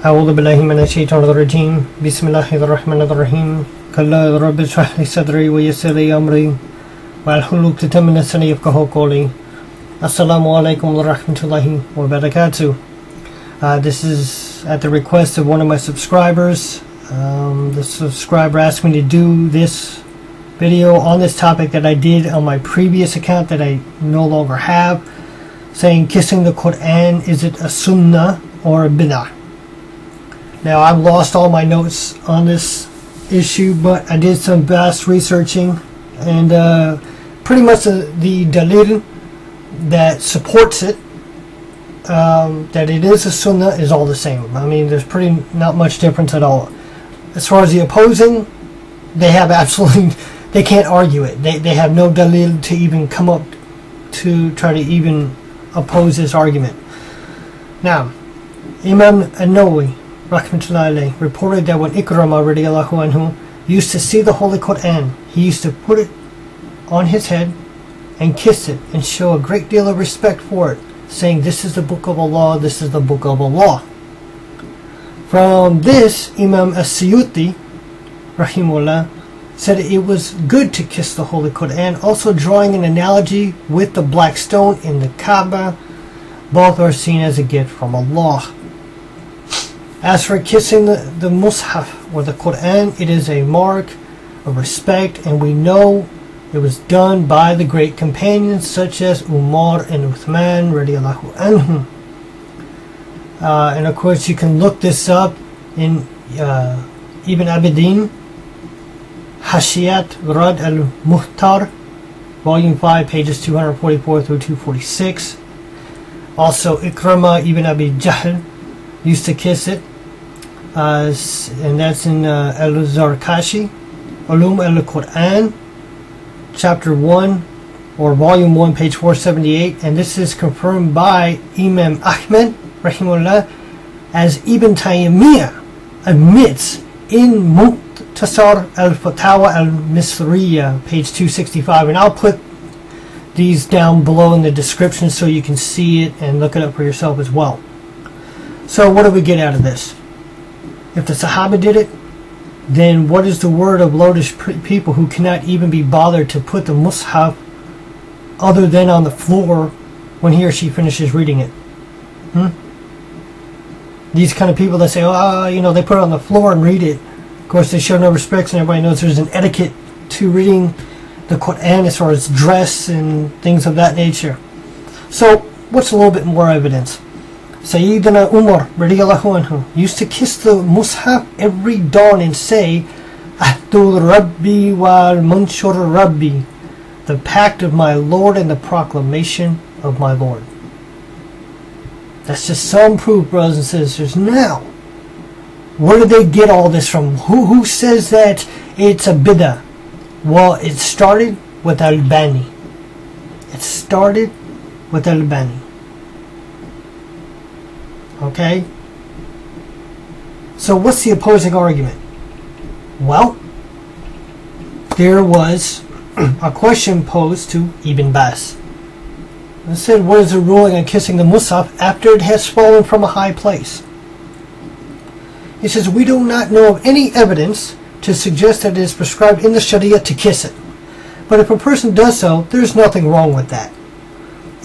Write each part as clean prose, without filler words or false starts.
أعوذ بالله من الشيطان الرجيم بسم الله الرحمن الرحيم كلا رب اشرح لي صدري ويسر لي أمري واحلل عقدة من لساني يفقهوا قولي Assalamu alaikum wa rahmatullahi wa barakatuh. This is at the request of one of my subscribers. The subscriber asked me to do this video on this topic that I did on my previous account that I no longer have, saying kissing the Qur'an, is it a Sunnah or a Bidah? Now, I've lost all my notes on this issue, but I did some vast researching, and pretty much the daleel that supports it, that it is a Sunnah, is all the same. I mean, there's pretty not much difference at all. As far as the opposing, they have absolutely, they can't argue it. They have no daleel to even come up to try to even oppose this argument. Now, Imam an-Nawawi rahmatullahi reported that when Ikrima radiallahu anhu used to see the Holy Qur'an, he used to put it on his head and kiss it and show a great deal of respect for it, saying, this is the book of Allah, this is the book of Allah. From this, Imam as-Suyuti rahimahullah said it was good to kiss the Holy Qur'an, also drawing an analogy with the black stone in the Kaaba. Both are seen as a gift from Allah. As for kissing the Mus'haf or the Qur'an, it is a mark of respect, and we know it was done by the great companions such as Umar and Uthman radiallahu anhum. And of course you can look this up in Ibn Abidin, Hashiyat, radd, al-muhtar, volume 5, pages 244 through 246. Also Ikrima ibn Abi Jahl used to kiss it, and that's in al-Zarkashi, Ulum al-Qur'an, chapter 1 or volume 1, page 478, and this is confirmed by Imam Ahmad rahimahullah, as Ibn Taymiyya admits in Mukhtasar al-Fatawa, al-misriyya, page 265, and I'll put these down below in the description so you can see it and look it up for yourself as well. So what do we get out of this? If the Sahaba did it, then what is the word of lotus people who cannot even be bothered to put the Mus'haf other than on the floor when he or she finishes reading it? These kind of people that say, oh, you know, they put it on the floor and read it. Of course, they show no respect, and everybody knows there's an etiquette to reading the Qur'an as far as dress and things of that nature. So, what's a little bit more evidence? Sayyidina Umar radiallahu anhu used to kiss the Mus'haf every dawn and say, Ahdul Rabbi wal Manshur Rabbi, the pact of my Lord and the proclamation of my Lord. That's just some proof, brothers and sisters. Now, where did they get all this from? Who says that it's a Bidah? Well, it started with al-Bani. It started with al-Bani. Okay? So what's the opposing argument? Well, there was a question posed to Ibn Baaz. It said, what is the ruling on kissing the Mus'haf after it has fallen from a high place? He says, we do not know of any evidence to suggest that it is prescribed in the Sharia to kiss it. But if a person does so, there's nothing wrong with that.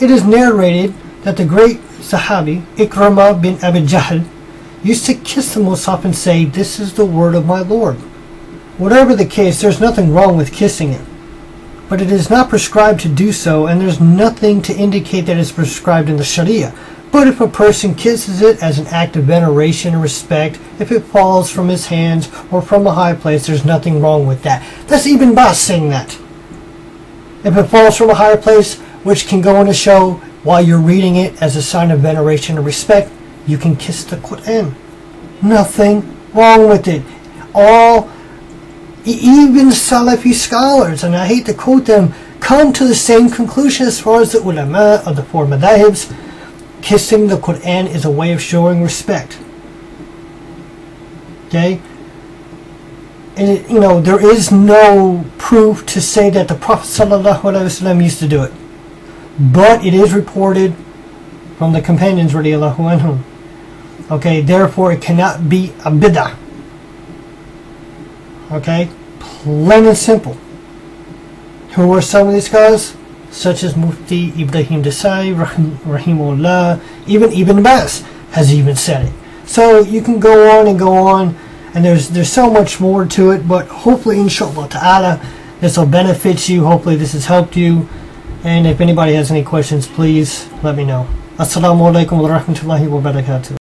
It is narrated that the great Sahabi, Ikrima ibn Abi Jahl, used to kiss the Mus'haf and say, this is the word of my Lord. Whatever the case, there's nothing wrong with kissing it. But it is not prescribed to do so, and there's nothing to indicate that it's prescribed in the Sharia. But if a person kisses it as an act of veneration and respect, if it falls from his hands or from a high place, there's nothing wrong with that. That's Ibn Baaz saying that. If it falls from a higher place, which can go on to show while you're reading it as a sign of veneration and respect, you can kiss the Qur'an. Nothing wrong with it. Even Salafi scholars, and I hate to quote them, come to the same conclusion as far as the ulama of the four madahibs. Kissing the Qur'an is a way of showing respect. Okay? And you know, there is no proof to say that the Prophet ﷺ used to do it. But it is reported from the companions radiallahu anhum. Okay, therefore it cannot be a Bidah. Okay, plain and simple. Who are some of these guys? Such as Mufti Ibrahim Desai, Rahimullah, even Ibn Baaz has even said it. So you can go on and go on, and there's so much more to it, but hopefully, inshallah ta'ala, this will benefit you. Hopefully this has helped you, and if anybody has any questions, please let me know. Assalamu alaikum wa rahmatullahi wa barakatuh.